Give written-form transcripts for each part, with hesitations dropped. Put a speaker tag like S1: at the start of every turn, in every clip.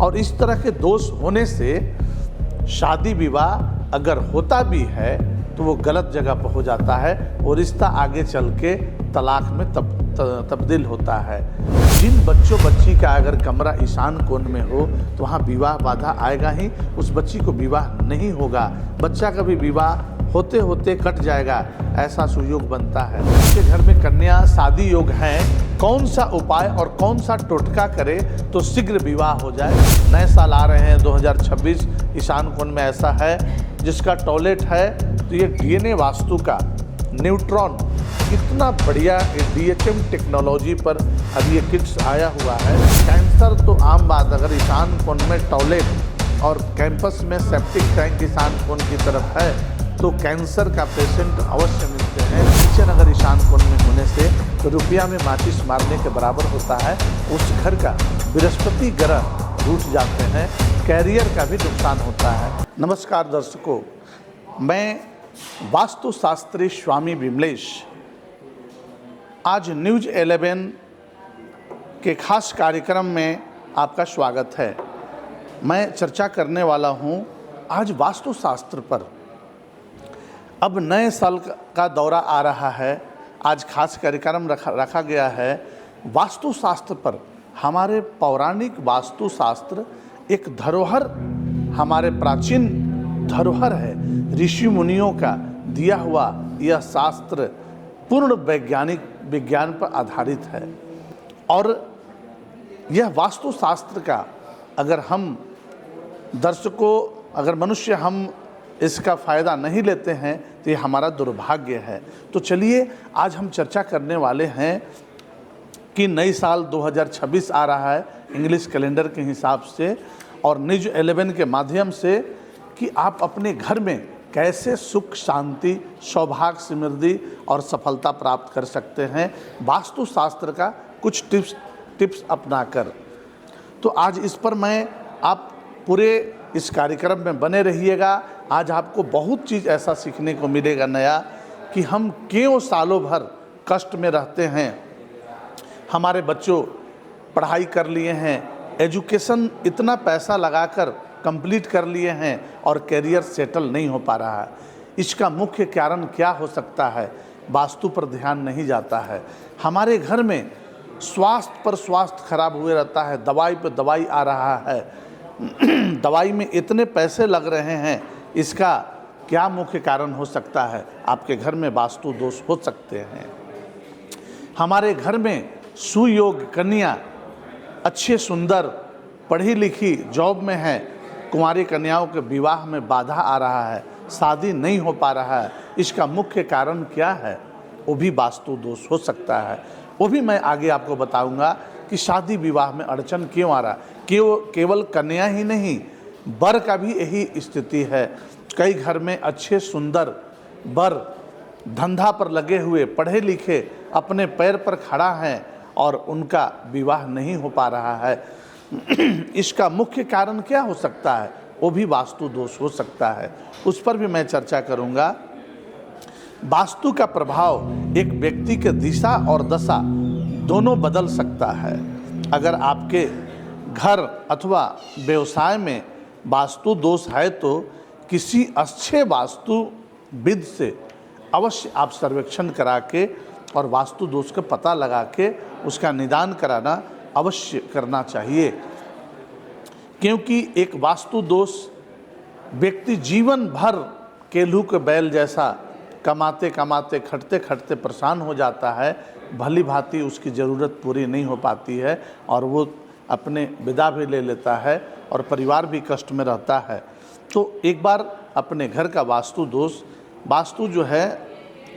S1: और इस तरह के दोष होने से शादी विवाह अगर होता भी है तो वो गलत जगह पर हो जाता है और रिश्ता आगे चल के तलाक में तब्दील होता है। जिन बच्चों बच्ची का अगर कमरा ईशान कोण में हो तो वहाँ विवाह बाधा आएगा ही, उस बच्ची को विवाह नहीं होगा, बच्चा का भी विवाह होते होते कट जाएगा, ऐसा सुयोग बनता है। उसके घर में कन्या शादी योग है, कौन सा उपाय और कौन सा टोटका करे तो शीघ्र विवाह हो जाए। नए साल आ रहे हैं 2026, ईशान कोण में ऐसा है जिसका टॉयलेट है तो ये डीएनए वास्तु का न्यूट्रॉन कितना बढ़िया डीएचएम टेक्नोलॉजी पर अब ये किट्स आया हुआ है। कैंसर तो आम बात, अगर ईशान कोण में टॉयलेट और कैंपस में सेप्टिक टैंक ईशान कोण की तरफ है तो कैंसर का पेशेंट अवश्य मिलते हैं। किचन अगर ईशान कोण में होने से तो रुपया में माचिस मारने के बराबर होता है। उस घर का बृहस्पति ग्रह रूठ जाते हैं, कैरियर का भी नुकसान होता है। नमस्कार दर्शकों, मैं वास्तुशास्त्री स्वामी विमलेश आज न्यूज़ 11 के खास कार्यक्रम में आपका स्वागत है। मैं चर्चा करने वाला हूं आज वास्तुशास्त्र पर। अब नए साल का दौरा आ रहा है, आज खास कार्यक्रम रखा गया है वास्तुशास्त्र पर। हमारे पौराणिक वास्तुशास्त्र एक धरोहर, हमारे प्राचीन धरोहर है, ऋषि मुनियों का दिया हुआ यह शास्त्र पूर्ण वैज्ञानिक विज्ञान पर आधारित है। और यह वास्तुशास्त्र का अगर हम दर्शकों, अगर मनुष्य हम इसका फ़ायदा नहीं लेते हैं तो ये हमारा दुर्भाग्य है। तो चलिए आज हम चर्चा करने वाले हैं कि नई साल 2026 आ रहा है इंग्लिश कैलेंडर के हिसाब से, और न्यूज़ 11 के माध्यम से कि आप अपने घर में कैसे सुख शांति, सौभाग्य, समृद्धि और सफलता प्राप्त कर सकते हैं वास्तुशास्त्र का कुछ टिप्स अपनाकर। तो आज इस पर आप पूरे इस कार्यक्रम में बने रहिएगा। आज आपको बहुत चीज़ ऐसा सीखने को मिलेगा नया कि हम क्यों सालों भर कष्ट में रहते हैं। हमारे बच्चों पढ़ाई कर लिए हैं, एजुकेशन इतना पैसा लगाकर कंप्लीट कर लिए हैं और करियर सेटल नहीं हो पा रहा है। इसका मुख्य कारण क्या हो सकता है? वास्तु पर ध्यान नहीं जाता है। हमारे घर में स्वास्थ्य पर स्वास्थ्य खराब हुए रहता है, दवाई पर दवाई आ रहा है, दवाई में इतने पैसे लग रहे हैं। इसका क्या मुख्य कारण हो सकता है? आपके घर में वास्तु दोष हो सकते हैं। हमारे घर में सुयोग कन्या अच्छे सुंदर पढ़ी लिखी जॉब में है, कुंवारी कन्याओं के विवाह में बाधा आ रहा है, शादी नहीं हो पा रहा है। इसका मुख्य कारण क्या है? वो भी वास्तु दोष हो सकता है। वो भी मैं आगे आपको बताऊंगा कि शादी विवाह में अड़चन क्यों आ रहा है। केवल कन्या ही नहीं, वर का भी यही स्थिति है। कई घर में अच्छे सुंदर वर धंधा पर लगे हुए, पढ़े लिखे, अपने पैर पर खड़ा हैं और उनका विवाह नहीं हो पा रहा है। इसका मुख्य कारण क्या हो सकता है? वो भी वास्तु दोष हो सकता है, उस पर भी मैं चर्चा करूंगा। वास्तु का प्रभाव एक व्यक्ति के दिशा और दशा दोनों बदल सकता है। अगर आपके घर अथवा व्यवसाय में वास्तु दोष है तो किसी अच्छे वास्तुविद से अवश्य आप सर्वेक्षण करा के और वास्तु दोष का पता लगा के उसका निदान कराना अवश्य करना चाहिए। क्योंकि एक वास्तु दोष व्यक्ति जीवन भर केलू के बैल जैसा कमाते कमाते, खटते खटते परेशान हो जाता है, भली भांति उसकी ज़रूरत पूरी नहीं हो पाती है और वो अपने विदा भी ले लेता है और परिवार भी कष्ट में रहता है। तो एक बार अपने घर का वास्तु दोष, वास्तु जो है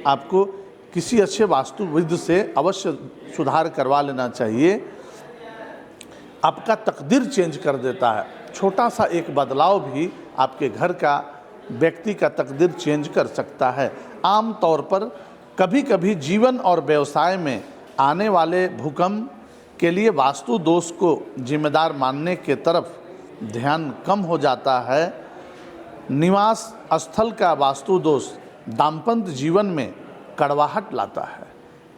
S1: आपको किसी अच्छे वास्तुविद से अवश्य सुधार करवा लेना चाहिए। आपका तकदीर चेंज कर देता है। छोटा सा एक बदलाव भी आपके घर का, व्यक्ति का तकदीर चेंज कर सकता है। आम तौर पर कभी कभी जीवन और व्यवसाय में आने वाले भूकंप के लिए वास्तु दोष को जिम्मेदार मानने के तरफ ध्यान कम हो जाता है। निवास स्थल का वास्तु दोष दाम्पत्य जीवन में कड़वाहट लाता है।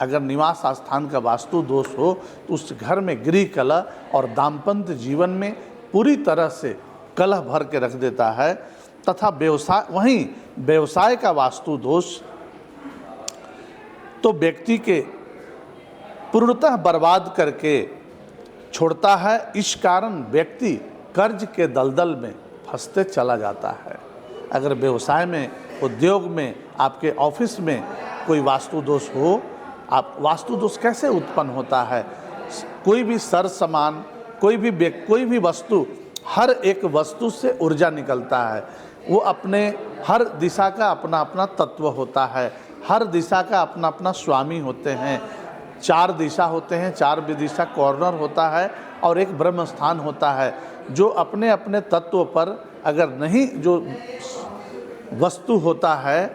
S1: अगर निवास स्थान का वास्तु दोष हो तो उस घर में गृह कलह और दाम्पत्य जीवन में पूरी तरह से कलह भर के रख देता है। तथा वहीं व्यवसाय का वास्तु दोष तो व्यक्ति के पूर्णतः बर्बाद करके छोड़ता है। इस कारण व्यक्ति कर्ज के दलदल में फंसते चला जाता है। अगर व्यवसाय में, उद्योग में, आपके ऑफिस में कोई वास्तु दोष हो, आप वास्तु दोष कैसे उत्पन्न होता है? कोई भी सर सामान, कोई भी वस्तु, हर एक वस्तु से ऊर्जा निकलता है। वो अपने हर दिशा का अपना अपना तत्व होता है, हर दिशा का अपना अपना स्वामी होते हैं। 4 दिशा होते हैं, 4 विदिशा कॉर्नर होता है और एक ब्रह्म स्थान होता है, जो अपने अपने तत्व पर अगर नहीं जो वस्तु होता है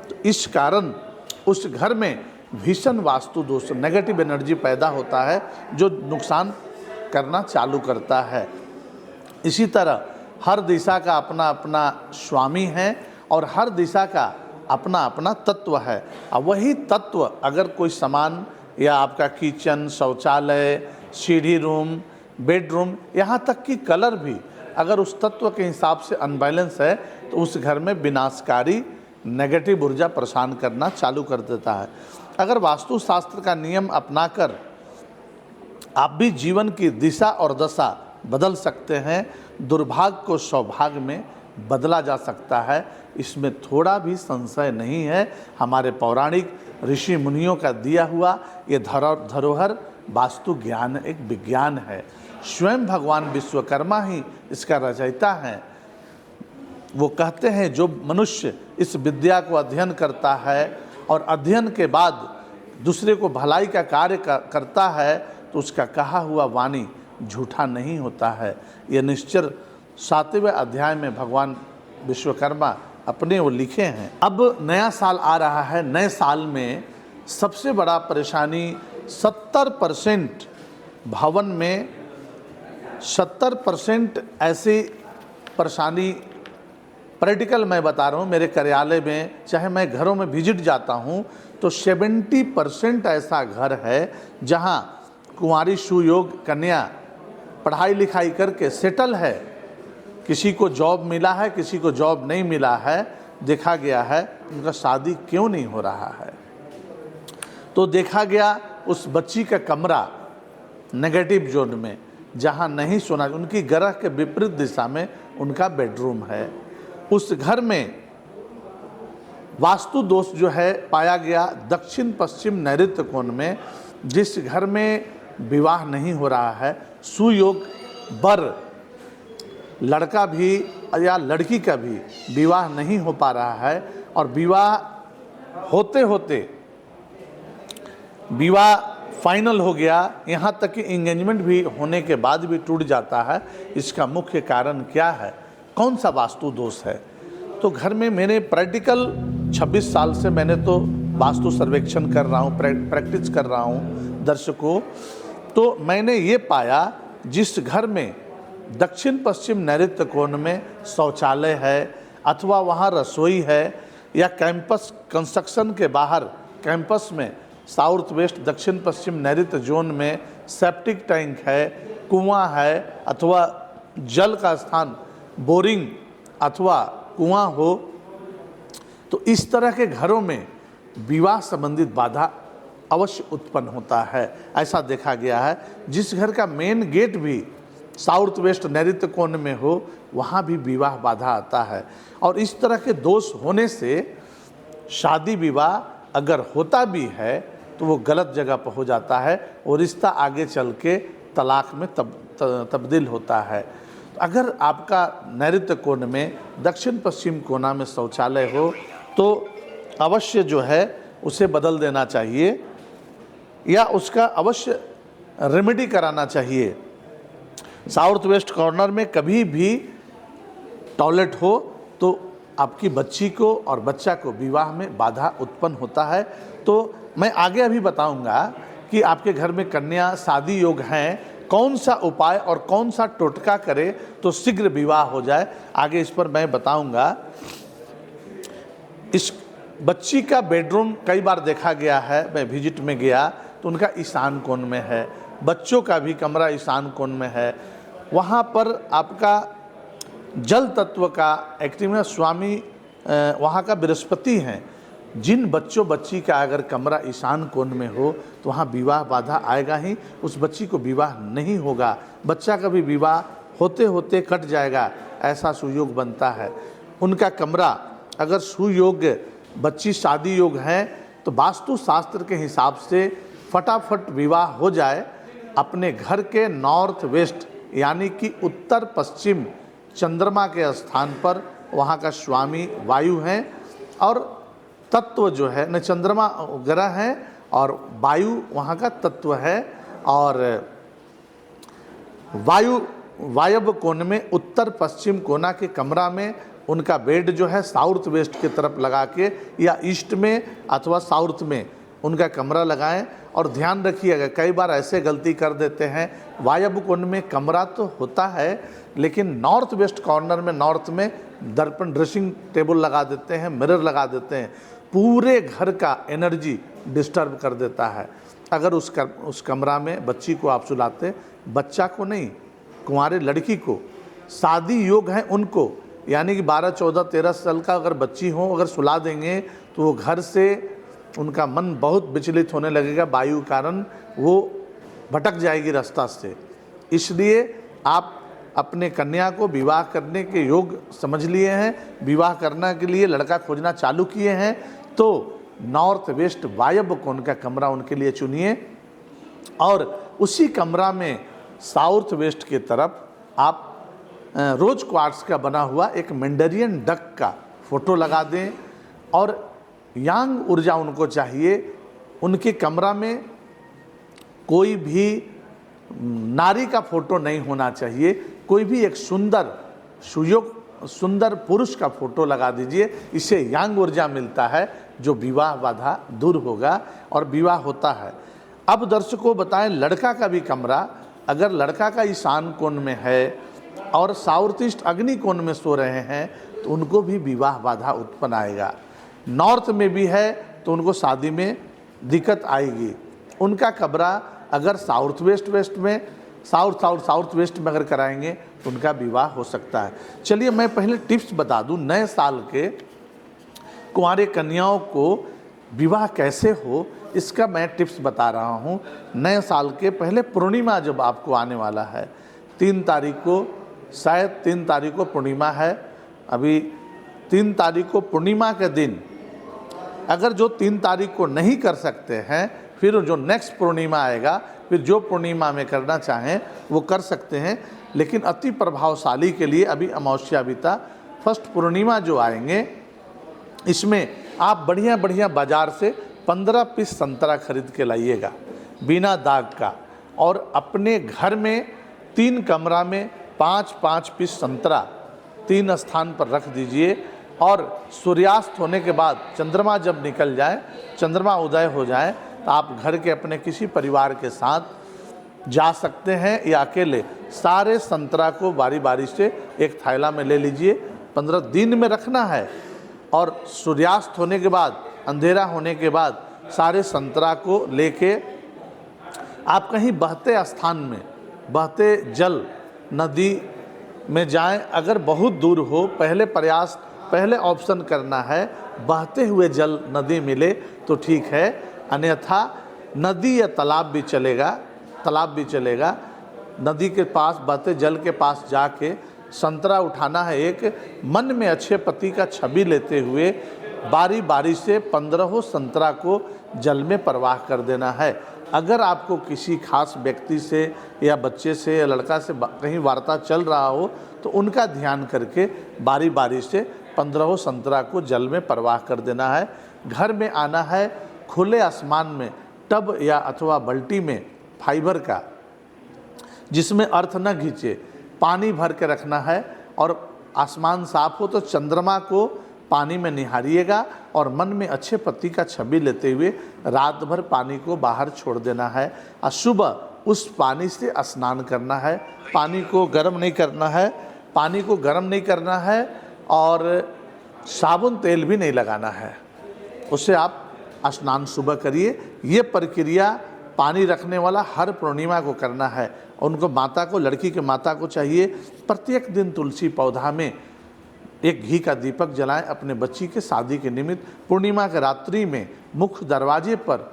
S1: तो इस कारण उस घर में भीषण वास्तु दोष, नेगेटिव एनर्जी पैदा होता है, जो नुकसान करना चालू करता है। इसी तरह हर दिशा का अपना अपना स्वामी है और हर दिशा का अपना अपना तत्व है। अब वही तत्व अगर कोई सामान या आपका किचन, शौचालय, सीढ़ी रूम, बेडरूम, यहाँ तक कि कलर भी अगर उस तत्व के हिसाब से अनबैलेंस है तो उस घर में विनाशकारी नेगेटिव ऊर्जा परेशान करना चालू कर देता है। अगर वास्तुशास्त्र का नियम अपनाकर आप भी जीवन की दिशा और दशा बदल सकते हैं, दुर्भाग्य को सौभाग्य में बदला जा सकता है, इसमें थोड़ा भी संशय नहीं है। हमारे पौराणिक ऋषि मुनियों का दिया हुआ ये धरोहर वास्तु ज्ञान एक विज्ञान है। स्वयं भगवान विश्वकर्मा ही इसका रचयिता है। वो कहते हैं जो मनुष्य इस विद्या को अध्ययन करता है और अध्ययन के बाद दूसरे को भलाई का कार्य करता है तो उसका कहा हुआ वाणी झूठा नहीं होता है। ये निश्चय 7वें अध्याय में भगवान विश्वकर्मा अपने वो लिखे हैं। अब नया साल आ रहा है, नए साल में सबसे बड़ा परेशानी 70% भवन में 70% ऐसी परेशानी प्रैक्टिकल मैं बता रहा हूँ। मेरे कार्यालय में चाहे मैं घरों में विजिट जाता हूँ तो 70% ऐसा घर है जहाँ कुंवारी सुयोग कन्या पढ़ाई लिखाई करके सेटल है, किसी को जॉब मिला है, किसी को जॉब नहीं मिला है, देखा गया है उनका शादी क्यों नहीं हो रहा है। तो देखा गया उस बच्ची का कमरा नेगेटिव जोन में, जहाँ नहीं सोना, उनकी ग्रह के विपरीत दिशा में उनका बेडरूम है। उस घर में वास्तु दोष जो है पाया गया दक्षिण पश्चिम नैऋत्य कोण में। जिस घर में विवाह नहीं हो रहा है, सुयोग वर लड़का भी या लड़की का भी विवाह नहीं हो पा रहा है और विवाह होते होते विवाह फाइनल हो गया, यहाँ तक कि एंगेजमेंट भी होने के बाद भी टूट जाता है, इसका मुख्य कारण क्या है? कौन सा वास्तु दोष है? तो घर में मैंने प्रैक्टिकल 26 साल से मैंने तो वास्तु सर्वेक्षण कर रहा हूँ, प्रैक्टिस कर रहा हूँ दर्शकों। तो मैंने ये पाया जिस घर में दक्षिण पश्चिम नैऋत्य कोण में शौचालय है अथवा वहाँ रसोई है या कैंपस कंस्ट्रक्शन के बाहर कैंपस में साउथ वेस्ट दक्षिण पश्चिम नैऋत्य जोन में सेप्टिक टैंक है, कुआं है अथवा जल का स्थान बोरिंग अथवा कुआं हो, तो इस तरह के घरों में विवाह संबंधित बाधा अवश्य उत्पन्न होता है। ऐसा देखा गया है। जिस घर का मेन गेट भी साउथ वेस्ट नैऋत्य कोण में हो वहाँ भी विवाह बाधा आता है। और इस तरह के दोष होने से शादी विवाह अगर होता भी है तो वो गलत जगह पर हो जाता है और रिश्ता आगे चल के तलाक में तब्दील होता है। अगर आपका नैऋत्य कोण में दक्षिण पश्चिम कोना में शौचालय हो तो अवश्य जो है उसे बदल देना चाहिए या उसका अवश्य रेमेडी कराना चाहिए। साउथ वेस्ट कॉर्नर में कभी भी टॉयलेट हो तो आपकी बच्ची को और बच्चा को विवाह में बाधा उत्पन्न होता है। तो मैं आगे अभी बताऊंगा कि आपके घर में कन्या शादी योग हैं, कौन सा उपाय और कौन सा टोटका करे तो शीघ्र विवाह हो जाए, आगे इस पर मैं बताऊंगा। इस बच्ची का बेडरूम कई बार देखा गया है, मैं विजिट में गया तो उनका ईशान कोण में है, बच्चों का भी कमरा ईशान कोण में है। वहाँ पर आपका जल तत्व का एक्टिव में स्वामी वहाँ का बृहस्पति हैं। जिन बच्चों बच्ची का अगर कमरा ईशान कोण में हो तो वहाँ विवाह बाधा आएगा ही, उस बच्ची को विवाह नहीं होगा, बच्चा का भी विवाह होते होते कट जाएगा, ऐसा सुयोग बनता है। उनका कमरा अगर सुयोग्य बच्ची शादी योग है तो वास्तु शास्त्र के हिसाब से फटाफट विवाह हो जाए। अपने घर के नॉर्थ वेस्ट यानी कि उत्तर पश्चिम चंद्रमा के स्थान पर वहाँ का स्वामी वायु हैं और तत्व जो है न चंद्रमा ग्रह है और वायु वहाँ का तत्व है। और वायव्य कोण में उत्तर पश्चिम कोना के कमरा में उनका बेड जो है साउथ वेस्ट की तरफ लगा के या ईस्ट में अथवा साउथ में उनका कमरा लगाएं। और ध्यान रखिएगा, कई बार ऐसे गलती कर देते हैं, वायव्य कोण में कमरा तो होता है लेकिन नॉर्थ वेस्ट कॉर्नर में नॉर्थ में दर्पण ड्रेसिंग टेबल लगा देते हैं, मिरर लगा देते हैं, पूरे घर का एनर्जी डिस्टर्ब कर देता है। अगर उस कमरा में बच्ची को आप सुलाते, बच्चा को नहीं, कुंवारे लड़की को, शादी योग है उनको, यानी कि 12, 14, 13 साल का अगर बच्ची हो अगर सुला देंगे तो वो घर से उनका मन बहुत विचलित होने लगेगा, वायु कारण वो भटक जाएगी रास्ता से। इसलिए आप अपने कन्या को विवाह करने के योग समझ लिए हैं, विवाह करने के लिए लड़का खोजना चालू किए हैं तो नॉर्थ वेस्ट वायव्य कोण का कमरा उनके लिए चुनिए और उसी कमरा में साउथ वेस्ट की तरफ आप रोज क्वार्ट्स का बना हुआ एक मैंडेरियन डक का फोटो लगा दें। और यांग ऊर्जा उनको चाहिए, उनके कमरा में कोई भी नारी का फोटो नहीं होना चाहिए, कोई भी एक सुंदर पुरुष का फोटो लगा दीजिए। इससे यांग ऊर्जा मिलता है जो विवाह बाधा दूर होगा और विवाह होता है। अब दर्शकों बताएं, लड़का का भी कमरा अगर लड़का का ईशान कोण में है और साउथ ईस्ट अग्नि कोण में सो रहे हैं तो उनको भी विवाह बाधा उत्पन्न आएगा। नॉर्थ में भी है तो उनको शादी में दिक्कत आएगी। उनका कमरा अगर साउथ वेस्ट में साउथ वेस्ट में अगर कराएंगे तो उनका विवाह हो सकता है। चलिए मैं पहले टिप्स बता दूं, नए साल के कुंवारे कन्याओं को विवाह कैसे हो इसका मैं टिप्स बता रहा हूं। नए साल के पहले पूर्णिमा जब आपको आने वाला है 3 तारीख को, शायद 3 तारीख को पूर्णिमा है, अभी 3 तारीख को पूर्णिमा के दिन अगर जो 3 तारीख को नहीं कर सकते हैं फिर जो नेक्स्ट पूर्णिमा आएगा, फिर जो पूर्णिमा में करना चाहें वो कर सकते हैं। लेकिन अति प्रभावशाली के लिए अभी अमावस्या बीता, फर्स्ट पूर्णिमा जो आएंगे इसमें आप बढ़िया बढ़िया बाज़ार से 15 पीस संतरा खरीद के लाइएगा बिना दाग का और अपने घर में 3 कमरा में 5-5 पीस संतरा 3 स्थान पर रख दीजिए। और सूर्यास्त होने के बाद चंद्रमा जब निकल जाए, चंद्रमा उदय हो जाए तो आप घर के अपने किसी परिवार के साथ जा सकते हैं या अकेले सारे संतरा को बारी बारी से एक थैला में ले लीजिए। 15 दिन में रखना है और सूर्यास्त होने के बाद, अंधेरा होने के बाद सारे संतरा को लेके आप कहीं बहते स्थान में, बहते जल नदी में जाएं। अगर बहुत दूर हो पहले ऑप्शन करना है बहते हुए जल नदी मिले तो ठीक है, अन्यथा नदी या तालाब भी चलेगा। नदी के पास बहते जल के पास जाके संतरा उठाना है, एक मन में अच्छे पति का छवि लेते हुए बारी बारी से 15 संतरा को जल में प्रवाह कर देना है। अगर आपको किसी खास व्यक्ति से या बच्चे से या लड़का से कहीं वार्ता चल रहा हो तो उनका ध्यान करके बारी बारी से 15 संतरा को जल में प्रवाह कर देना है। घर में आना है, खुले आसमान में टब या अथवा बाल्टी में फाइबर का जिसमें अर्थ न खींचे पानी भर के रखना है और आसमान साफ हो तो चंद्रमा को पानी में निहारिएगा और मन में अच्छे पति का छवि लेते हुए रात भर पानी को बाहर छोड़ देना है और सुबह उस पानी से स्नान करना है। पानी को गर्म नहीं करना है और साबुन तेल भी नहीं लगाना है, उससे आप स्नान सुबह करिए। ये प्रक्रिया पानी रखने वाला हर पूर्णिमा को करना है उनको माता को, लड़की के माता को चाहिए प्रत्येक दिन तुलसी पौधा में एक घी का दीपक जलाएं अपने बच्ची के शादी के निमित्त। पूर्णिमा के रात्रि में मुख्य दरवाजे पर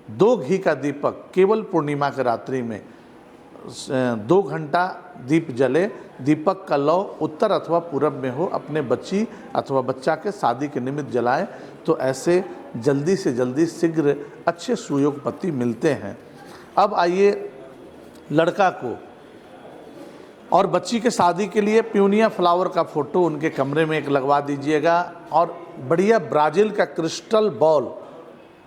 S1: 2 घी का दीपक केवल पूर्णिमा के रात्रि में 2 घंटा दीप जले। दीपक का लौ उत्तर अथवा पूरब में हो, अपने बच्ची अथवा बच्चा के शादी के निमित्त जलाएं, तो ऐसे जल्दी से जल्दी शीघ्र अच्छे सुयोग पति मिलते हैं। अब आइए लड़का को और बच्ची के शादी के लिए प्यूनिया फ्लावर का फोटो उनके कमरे में एक लगवा दीजिएगा, और बढ़िया ब्राज़ील का क्रिस्टल बॉल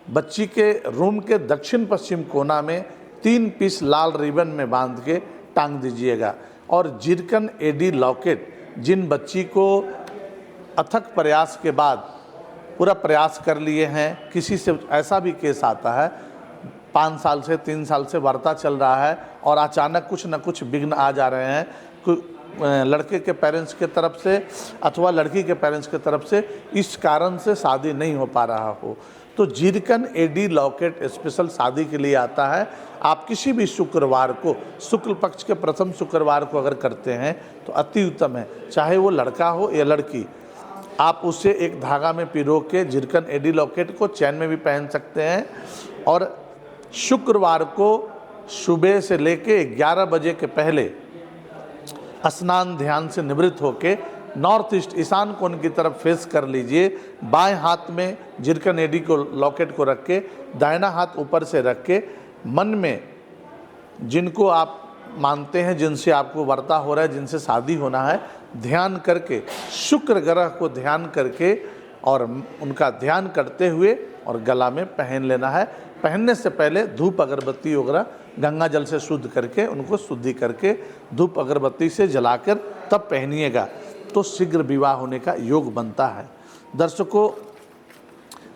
S1: बच्ची के रूम के दक्षिण पश्चिम कोना में 3 पीस लाल रिबन में बांध के टांग दीजिएगा। और जिरकन एडी लॉकेट, जिन बच्ची को अथक प्रयास के बाद पूरा प्रयास कर लिए हैं, किसी से ऐसा भी केस आता है 5 साल से 3 साल से वार्ता चल रहा है और अचानक कुछ न कुछ विघ्न आ जा रहे हैं, लड़के के पेरेंट्स के तरफ से अथवा लड़की के पेरेंट्स के तरफ से, इस कारण से शादी नहीं हो पा रहा हो, तो जिरकन एडी लॉकेट स्पेशल शादी के लिए आता है। आप किसी भी शुक्रवार को, शुक्ल पक्ष के प्रथम शुक्रवार को अगर करते हैं तो अति उत्तम है, चाहे वो लड़का हो या लड़की। आप उसे एक धागा में पिरो के जिरकन एडी लॉकेट को चैन में भी पहन सकते हैं, और शुक्रवार को सुबह से लेके 11 बजे के पहले स्नान ध्यान से निवृत्त होके नॉर्थ ईस्ट ईशान कोण की तरफ फेस कर लीजिए। बाएं हाथ में जिरकन एडी को लॉकेट को रख के, दाहिना हाथ ऊपर से रख के, मन में जिनको आप मानते हैं, जिनसे आपको वार्ता हो रहा है, जिनसे शादी होना है, ध्यान करके, शुक्र ग्रह को ध्यान करके और उनका ध्यान करते हुए और गला में पहन लेना है। पहनने से पहले धूप अगरबत्ती वगैरह गंगा जल से शुद्ध करके, उनको शुद्धि करके धूप अगरबत्ती से जलाकर तब पहनिएगा, तो शीघ्र विवाह होने का योग बनता है। दर्शकों,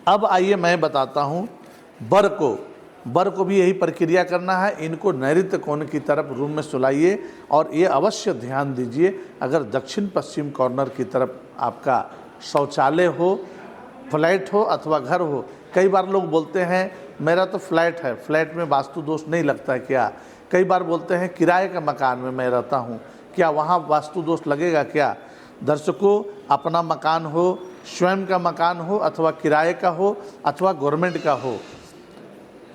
S1: अब आइए मैं बताता हूँ बर को भी यही प्रक्रिया करना है। इनको नैऋत्य कोण की तरफ रूम में सुलाइए, और ये अवश्य ध्यान दीजिए, अगर दक्षिण पश्चिम कॉर्नर की तरफ आपका शौचालय हो, फ्लैट हो अथवा घर हो। कई बार लोग बोलते हैं मेरा तो फ्लैट है, फ्लैट में वास्तु दोष नहीं लगता है क्या? कई बार बोलते हैं किराए का मकान में मैं रहता हूँ, क्या वहाँ वास्तु दोष लगेगा क्या? दर्शकों, अपना मकान हो, स्वयं का मकान हो अथवा किराए का हो अथवा गवर्नमेंट का हो,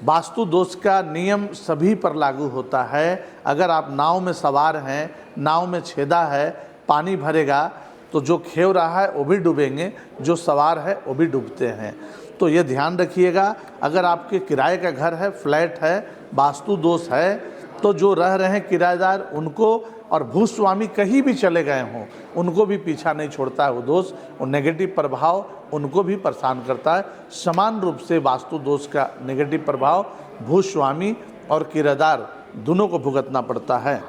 S1: वास्तु दोष का नियम सभी पर लागू होता है। अगर आप नाव में सवार हैं, नाव में छेदा है, पानी भरेगा तो जो खेव रहा है वो भी डूबेंगे, जो सवार है वो भी डूबते हैं। तो ये ध्यान रखिएगा। अगर आपके किराए का घर है, फ्लैट है, वास्तु दोष है, तो जो रह रहे हैं किराएदार, उनको, और भूस्वामी कहीं भी चले गए हों, उनको भी पीछा नहीं छोड़ता है वो दोष, और नेगेटिव प्रभाव उनको भी परेशान करता है। समान रूप से वास्तु दोष का नेगेटिव प्रभाव भूस्वामी और किराएदार दोनों को भुगतना पड़ता है।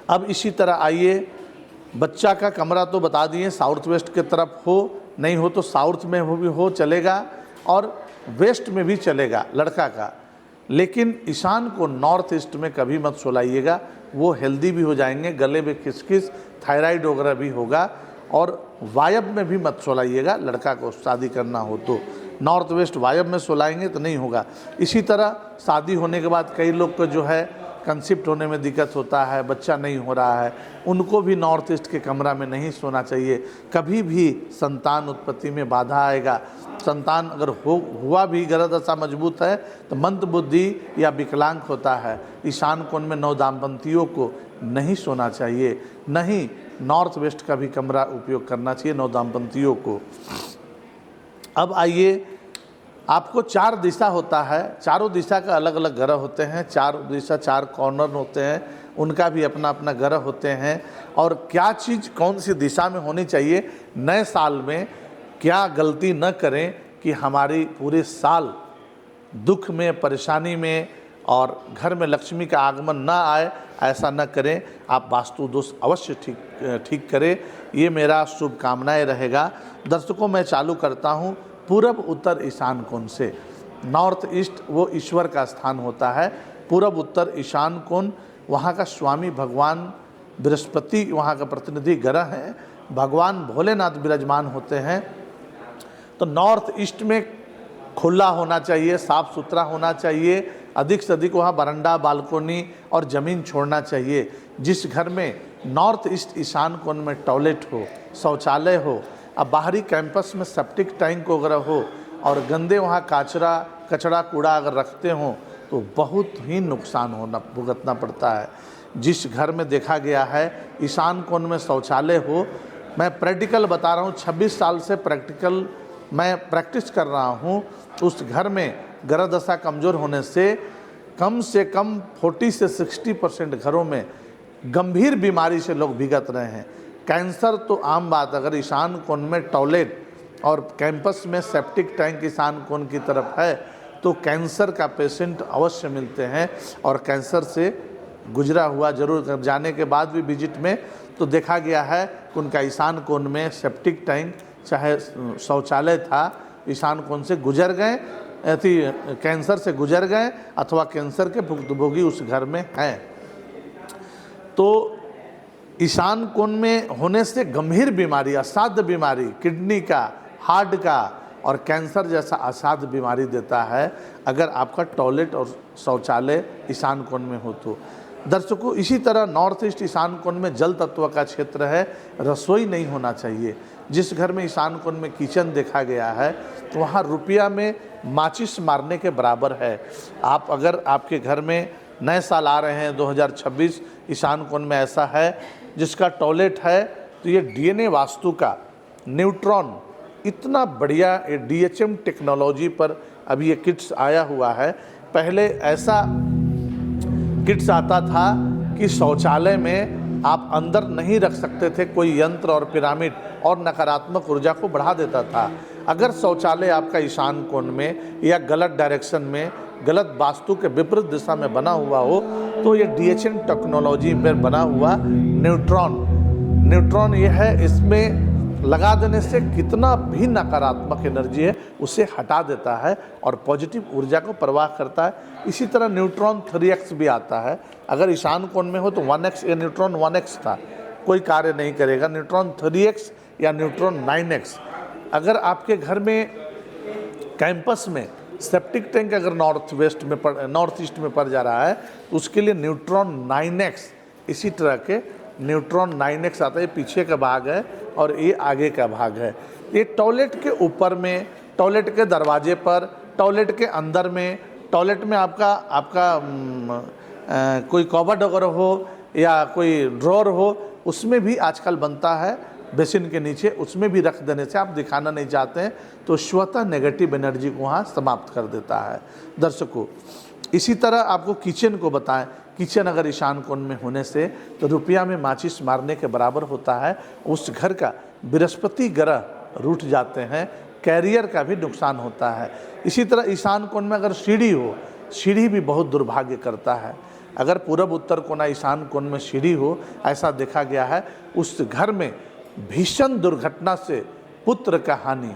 S1: अब इसी तरह आइए, बच्चा का कमरा तो बता दिए, साउथ वेस्ट की तरफ हो, नहीं हो तो साउथ में हो भी हो चलेगा, और वेस्ट में भी चलेगा लड़का का, लेकिन ईशान को नॉर्थ ईस्ट में कभी मत सुलाइएगा, वो हेल्दी भी हो जाएंगे, गले में खिसखिस, थायराइड वगैरह भी होगा। और वायव्य में भी मत सुलाइएगा, लड़का को शादी करना हो तो नॉर्थ वेस्ट वायव्य में सुलाएंगे तो नहीं होगा। इसी तरह शादी होने के बाद कई लोग को जो है कंसिप्ट होने में दिक्कत होता है, बच्चा नहीं हो रहा है, उनको भी नॉर्थ ईस्ट के कमरा में नहीं सोना चाहिए। कभी भी संतान उत्पत्ति में बाधा आएगा। संतान अगर हुआ भी, ग्रह दशा मजबूत है तो मंद बुद्धि या विकलांग होता है। ईशान कोण में नवदंपतियों को नहीं सोना चाहिए, नहीं नॉर्थ वेस्ट का भी कमरा उपयोग करना चाहिए नवदंपतियों को। अब आइए, आपको 4 दिशा होता है, चारों दिशा का अलग अलग ग्रह होते हैं, 4 दिशा 4 कॉर्नर होते हैं, उनका भी अपना अपना ग्रह होते हैं। और क्या चीज़ कौन सी दिशा में होनी चाहिए, नए साल में क्या गलती न करें कि हमारी पूरे साल दुख में, परेशानी में और घर में लक्ष्मी का आगमन न आए, ऐसा न करें। आप वास्तु दोष अवश्य ठीक करें, ये मेरा शुभकामनाएं रहेगा। दर्शकों, मैं चालू करता हूँ पूरब उत्तर ईशान कोण से। नॉर्थ ईस्ट वो ईश्वर का स्थान होता है, पूरब उत्तर ईशान कोण, वहाँ का स्वामी भगवान बृहस्पति वहाँ का प्रतिनिधि ग्रह है, भगवान भोलेनाथ विराजमान होते हैं। तो नॉर्थ ईस्ट में खुला होना चाहिए, साफ सुथरा होना चाहिए, अधिक से अधिक वहाँ बरंडा, बालकोनी और ज़मीन छोड़ना चाहिए। जिस घर में नॉर्थ ईस्ट ईशान कोण में टॉयलेट हो, शौचालय हो, अब बाहरी कैंपस में सेप्टिक टैंक वगैरह हो और गंदे वहाँ कचरा कूड़ा अगर रखते हों तो बहुत ही नुकसान भुगतना पड़ता है। जिस घर में देखा गया है ईशान कोण में शौचालय हो, मैं प्रैक्टिकल बता रहा हूँ, 26 साल से प्रैक्टिकल मैं प्रैक्टिस कर रहा हूँ, उस घर में ग्रह दशा कमज़ोर होने से कम 40 से 60% घरों में गंभीर बीमारी से लोग भुगत रहे हैं। कैंसर तो आम बात, अगर ईशान कोण में टॉयलेट और कैंपस में सेप्टिक टैंक ईशान कोण की तरफ है तो कैंसर का पेशेंट अवश्य मिलते हैं। और कैंसर से गुजरा हुआ जरूर जाने के बाद भी विजिट में तो देखा गया है कि उनका ईशान कोण में सेप्टिक टैंक चाहे शौचालय था, ईशान कोण से गुजर गए, कैंसर से गुजर गए अथवा कैंसर के भुक्तभोगी उस घर में हैं। तो ईशान कोण में होने से गंभीर बीमारी, असाध्य बीमारी, किडनी का, हार्ट का और कैंसर जैसा असाध्य बीमारी देता है अगर आपका टॉयलेट और शौचालय ईशान कोण में हो तो। दर्शकों, इसी तरह नॉर्थ ईस्ट ईशान कोण में जल तत्व का क्षेत्र है, रसोई नहीं होना चाहिए। जिस घर में ईशान कोण में किचन देखा गया है तो वहाँ रुपया में माचिस मारने के बराबर है। आप अगर आपके घर में नए साल आ रहे हैं 2026, ईशान कोण में ऐसा है जिसका टॉयलेट है तो ये डीएनए वास्तु का न्यूट्रॉन इतना बढ़िया, ये डीएचएम टेक्नोलॉजी पर अभी ये किट्स आया हुआ है। पहले ऐसा किट्स आता था कि शौचालय में आप अंदर नहीं रख सकते थे कोई यंत्र और पिरामिड और नकारात्मक ऊर्जा को बढ़ा देता था। अगर शौचालय आपका ईशान कोण में या गलत डायरेक्शन में, गलत वास्तु के विपरीत दिशा में बना हुआ हो तो ये डीएचएम टेक्नोलॉजी पर बना हुआ न्यूट्रॉन ये है, इसमें लगा देने से कितना भी नकारात्मक एनर्जी है उसे हटा देता है और पॉजिटिव ऊर्जा को प्रवाह करता है। इसी तरह न्यूट्रॉन 3x भी आता है। अगर ईशान कोण में हो तो 1x, ये न्यूट्रॉन 1x था, कोई कार्य नहीं करेगा। न्यूट्रॉन 3x या न्यूट्रॉन 9x। अगर आपके घर में कैंपस में सेप्टिक टैंक अगर नॉर्थ ईस्ट में पड़ जा रहा है तो उसके लिए न्यूट्रॉन 9x, इसी तरह के न्यूट्रॉन 9x आता है। ये पीछे का भाग है और ये आगे का भाग है। ये टॉयलेट के ऊपर में, टॉयलेट के दरवाजे पर, टॉयलेट के अंदर में, टॉयलेट में आपका कोई कबर्ड वगैरह हो या कोई ड्रॉर हो, उसमें भी आजकल बनता है बेसिन के नीचे, उसमें भी रख देने से आप दिखाना नहीं चाहते हैं तो स्वतः नेगेटिव एनर्जी को वहाँ समाप्त कर देता है। दर्शकों, इसी तरह आपको किचन को बताएं, किचन अगर ईशान कोण में होने से तो रुपया में माचिस मारने के बराबर होता है। उस घर का बृहस्पति ग्रह रूठ जाते हैं, कैरियर का भी नुकसान होता है। इसी तरह ईशान कोण में अगर सीढ़ी हो, सीढ़ी भी बहुत दुर्भाग्य करता है। अगर पूरब उत्तर कोना ईशान कोण में सीढ़ी हो, ऐसा देखा गया है उस घर में भीषण दुर्घटना से पुत्र का हानि,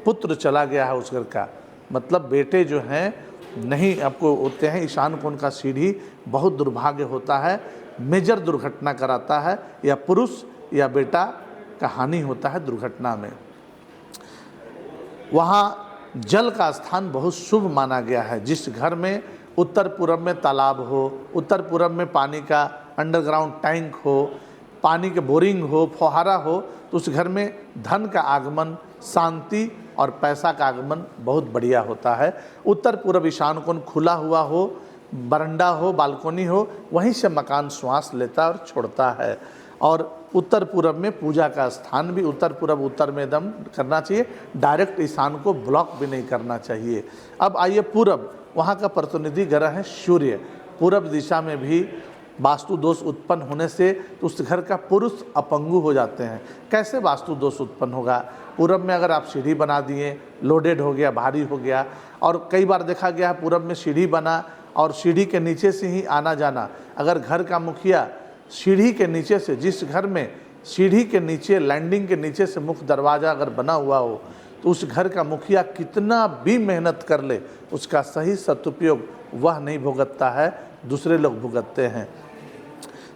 S1: पुत्र चला गया है उस घर का, मतलब बेटे जो हैं नहीं आपको होते हैं। ईशान कोण का सीढ़ी बहुत दुर्भाग्य होता है, मेजर दुर्घटना कराता है, या पुरुष या बेटा का हानि होता है दुर्घटना में। वहाँ जल का स्थान बहुत शुभ माना गया है। जिस घर में उत्तर पूर्व में तालाब हो, उत्तर पूर्व में पानी का अंडरग्राउंड टैंक हो, पानी के बोरिंग हो, फुहारा हो, तो उस घर में धन का आगमन, शांति और पैसा का आगमन बहुत बढ़िया होता है। उत्तर पूर्व ईशान कोण खुला हुआ हो, बरंडा हो, बालकोनी हो, वहीं से मकान श्वास लेता और छोड़ता है। और उत्तर पूर्व में पूजा का स्थान भी उत्तर पूर्व उत्तर में दम करना चाहिए, डायरेक्ट ईशान को ब्लॉक भी नहीं करना चाहिए। अब आइए पूरब, वहाँ का प्रतिनिधि ग्रह है सूर्य। पूरब दिशा में भी वास्तु दोष उत्पन्न होने से तो उस घर का पुरुष अपंगु हो जाते हैं। कैसे वास्तु दोष उत्पन्न होगा? पूरब में अगर आप सीढ़ी बना दिए, लोडेड हो गया, भारी हो गया। और कई बार देखा गया है पूरब में सीढ़ी बना और सीढ़ी के नीचे से ही आना जाना। अगर घर का मुखिया सीढ़ी के नीचे से, जिस घर में सीढ़ी के नीचे, लैंडिंग के नीचे से मुख्य दरवाज़ा अगर बना हुआ हो, तो उस घर का मुखिया कितना भी मेहनत कर ले, उसका सही सदुपयोग वह नहीं भुगतता है, दूसरे लोग भुगतते हैं।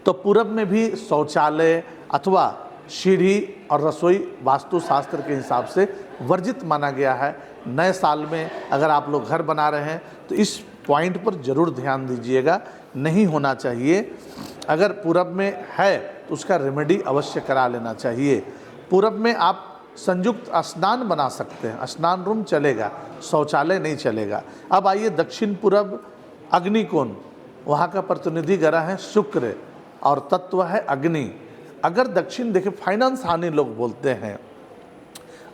S1: तो पूरब में भी शौचालय अथवा सीढ़ी और रसोई वास्तुशास्त्र के हिसाब से वर्जित माना गया है। नए साल में अगर आप लोग घर बना रहे हैं तो इस पॉइंट पर जरूर ध्यान दीजिएगा, नहीं होना चाहिए। अगर पूरब में है तो उसका रेमेडी अवश्य करा लेना चाहिए। पूरब में आप संयुक्त स्नान बना सकते हैं, स्नान रूम चलेगा, शौचालय नहीं चलेगा। अब आइए दक्षिण पूरब अग्निकोण, वहाँ का प्रतिनिधि ग्रह है शुक्र और तत्व है अग्नि। अगर दक्षिण देखिए फाइनेंस हानि लोग बोलते हैं,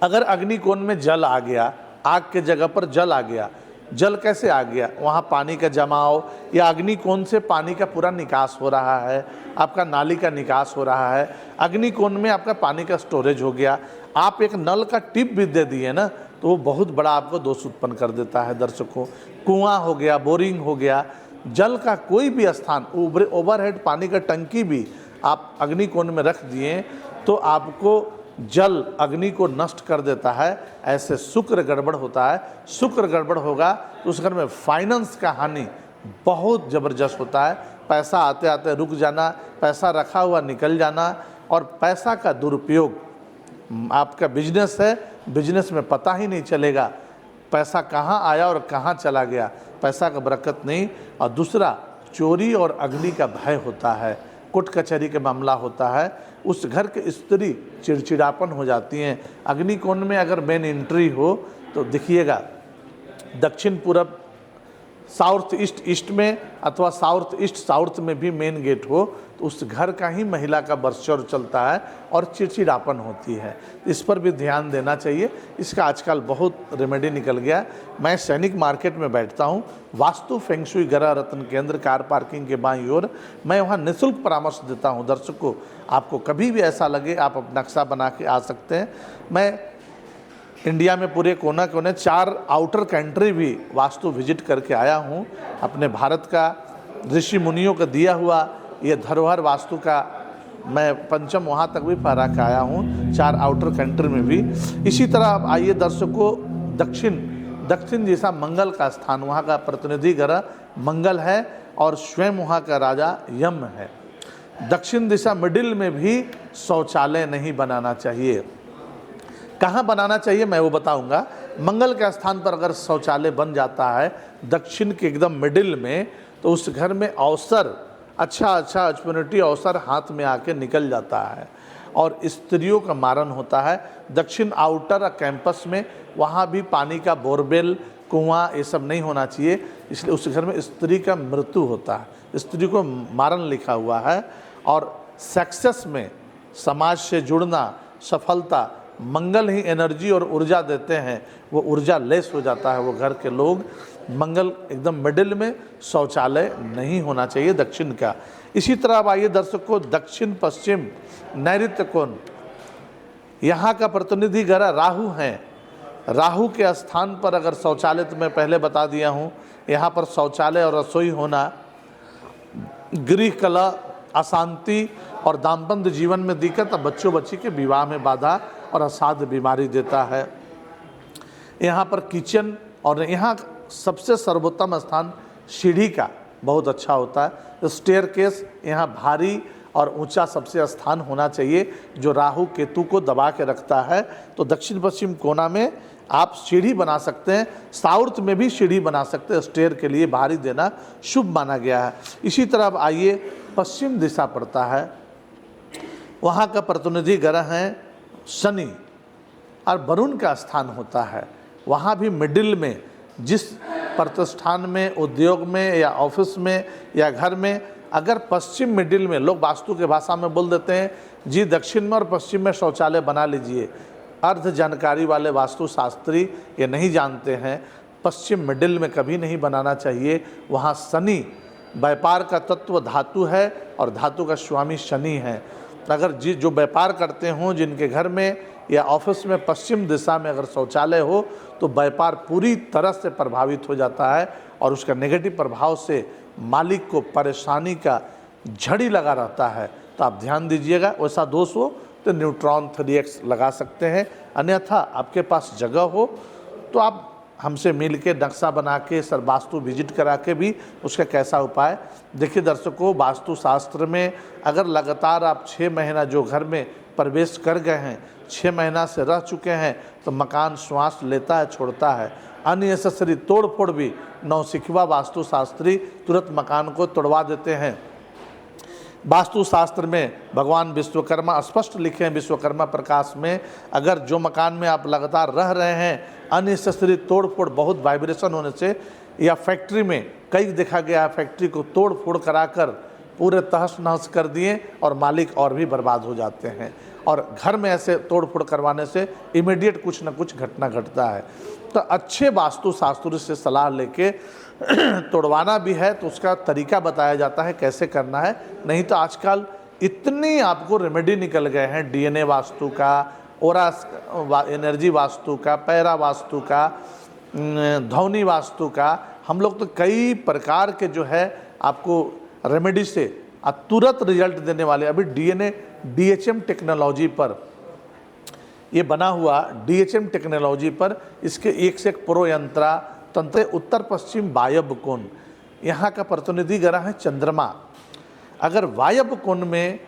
S1: अगर अग्निकोण में जल आ गया, आग के जगह पर जल आ गया, जल कैसे आ गया, वहाँ पानी का जमाव या अग्निकोण से पानी का पूरा निकास हो रहा है, आपका नाली का निकास हो रहा है, अग्निकोण में आपका पानी का स्टोरेज हो गया, आप एक नल का टिप भी दे दिए ना तो वो बहुत बड़ा आपको दोष उत्पन्न कर देता है। दर्शकों, कुआं हो गया, बोरिंग हो गया, जल का कोई भी स्थान, ओवरहेड पानी का टंकी भी आप अग्निकोण में रख दिए तो आपको जल अग्नि को नष्ट कर देता है। ऐसे शुक्र गड़बड़ होता है। शुक्र गड़बड़ होगा तो उस घर में फाइनेंस का हानि बहुत ज़बरदस्त होता है। पैसा आते आते रुक जाना, पैसा रखा हुआ निकल जाना और पैसा का दुरुपयोग। आपका बिजनेस है, बिजनेस में पता ही नहीं चलेगा पैसा कहाँ आया और कहाँ चला गया, पैसा का बरकत नहीं। और दूसरा, चोरी और अग्नि का भय होता है, कोर्ट कचहरी के मामला होता है, उस घर के स्त्री चिड़चिड़ापन हो जाती हैं। अग्निकोण में अगर मेन एंट्री हो तो देखिएगा दक्षिण पूरब साउथ ईस्ट ईस्ट में अथवा साउथ ईस्ट साउथ में भी मेन गेट हो तो उस घर का ही महिला का वर्चस्व चलता है और चिड़चिड़ापन होती है। इस पर भी ध्यान देना चाहिए। इसका आजकल बहुत रेमेडी निकल गया। मैं सैनिक मार्केट में बैठता हूँ, वास्तु फेंग शुई ग्रह रत्न केंद्र कार पार्किंग के बाईं ओर, मैं वहाँ निःशुल्क परामर्श देता हूँ। दर्शकों, आपको कभी भी ऐसा लगे आप अपना नक्शा बना के आ सकते हैं। मैं इंडिया में पूरे कोना कोने 4 आउटर कंट्री भी वास्तु विजिट करके आया हूँ। अपने भारत का ऋषि मुनियों का दिया हुआ ये धरोहर वास्तु का मैं पंचम वहाँ तक भी पहरा के आया हूँ, 4 आउटर कंट्री में भी। इसी तरह अब आइए दर्शकों, दक्षिण दिशा मंगल का स्थान, वहाँ का प्रतिनिधि ग्रह मंगल है और स्वयं वहाँ का राजा यम है। दक्षिण दिशा मिडिल में भी शौचालय नहीं बनाना चाहिए। कहाँ बनाना चाहिए मैं वो बताऊंगा। मंगल के स्थान पर अगर शौचालय बन जाता है दक्षिण के एकदम मिडिल में तो उस घर में अवसर, अच्छा अपॉर्चुनिटी अवसर हाथ में आके निकल जाता है और स्त्रियों का मारण होता है। दक्षिण आउटर कैंपस में वहाँ भी पानी का बोरवेल, कुआं ये सब नहीं होना चाहिए, इसलिए उस घर में स्त्री का मृत्यु होता है, स्त्री को मारण लिखा हुआ है। और सक्सेस में समाज से जुड़ना, सफलता, मंगल ही एनर्जी और ऊर्जा देते हैं, वो ऊर्जा लेस हो जाता है वो घर के लोग। मंगल एकदम मिडिल में शौचालय नहीं होना चाहिए दक्षिण का। इसी तरह अब आइए दर्शकों, दक्षिण पश्चिम नैऋत्य कोण, यहाँ का प्रतिनिधि ग्रह राहु हैं। राहु के स्थान पर अगर शौचालय, तो मैं पहले बता दिया हूँ, यहाँ पर शौचालय और रसोई होना गृह कलह, अशांति और दाम्पत्य जीवन में दिक्कत और बच्चों बच्ची के विवाह में बाधा और असाध्य बीमारी देता है। यहाँ पर किचन और यहाँ सबसे सर्वोत्तम स्थान सीढ़ी का बहुत अच्छा होता है। स्टेयरकेस यहाँ भारी और ऊंचा सबसे स्थान होना चाहिए जो राहु केतु को दबा के रखता है। तो दक्षिण पश्चिम कोना में आप सीढ़ी बना सकते हैं, साउथ में भी सीढ़ी बना सकते हैं, स्टेयर के लिए भारी देना शुभ माना गया है। इसी तरह अब आइए, पश्चिम दिशा पड़ता है, वहाँ का प्रतिनिधि ग्रह हैं शनि और वरुण का स्थान होता है। वहाँ भी मिडिल में जिस प्रतिष्ठान में, उद्योग में या ऑफिस में या घर में अगर पश्चिम मिडिल में, लोग वास्तु के भाषा में बोल देते हैं जी दक्षिण में और पश्चिम में शौचालय बना लीजिए, अर्ध जानकारी वाले वास्तु शास्त्री ये नहीं जानते हैं पश्चिम मिडिल में कभी नहीं बनाना चाहिए। वहाँ शनि व्यापार का तत्व धातु है और धातु का स्वामी शनि है। अगर जो व्यापार करते हों, जिनके घर में या ऑफिस में पश्चिम दिशा में अगर शौचालय हो तो व्यापार पूरी तरह से प्रभावित हो जाता है और उसका नेगेटिव प्रभाव से मालिक को परेशानी का झड़ी लगा रहता है। तो आप ध्यान दीजिएगा, वैसा दोष हो तो न्यूट्रॉन 3x लगा सकते हैं, अन्यथा आपके पास जगह हो तो आप हमसे मिल के नक्शा बना के सर वास्तु विजिट करा के भी उसका कैसा उपाय। देखिए दर्शकों, वास्तु शास्त्र में अगर लगातार आप 6 महीना जो घर में प्रवेश कर गए हैं, 6 महीना से रह चुके हैं तो मकान श्वास लेता है छोड़ता है, अननेसेसरी तोड़ फोड़ भी नौसिखिया वास्तुशास्त्री तुरंत मकान को तोड़वा देते हैं। वास्तुशास्त्र में भगवान विश्वकर्मा स्पष्ट लिखे हैं विश्वकर्मा प्रकाश में, अगर जो मकान में आप लगातार रह रहे हैं अननेसेसरी तोड़ फोड़ बहुत वाइब्रेशन होने से, या फैक्ट्री में कई देखा गया फैक्ट्री को तोड़ फोड़ कराकर पूरे तहस नहस कर दिए और मालिक और भी बर्बाद हो जाते हैं। और घर में ऐसे तोड़ फोड़ करवाने से इमीडिएट कुछ न कुछ घटना घटता है। तो अच्छे वास्तुशास्त्री से सलाह लेके तोड़वाना भी है तो उसका तरीका बताया जाता है कैसे करना है। नहीं तो आजकल इतनी आपको रेमेडी निकल गए हैं, डीएनए वास्तु का, ओरा एनर्जी वास्तु का, पैरा वास्तु का, ध्वनि वास्तु का, हम लोग तो कई प्रकार के जो है आपको रेमेडी से तुरंत रिजल्ट देने वाले। अभी डीएनए डीएचएम टेक्नोलॉजी पर ये बना हुआ, डीएचएम टेक्नोलॉजी पर इसके एक से एक प्रो यंत्रा तंत्र उत्तर पश्चिम वायव्य कोण, यहाँ का प्रतिनिधि ग्रह है चंद्रमा। अगर वायव्य कोण में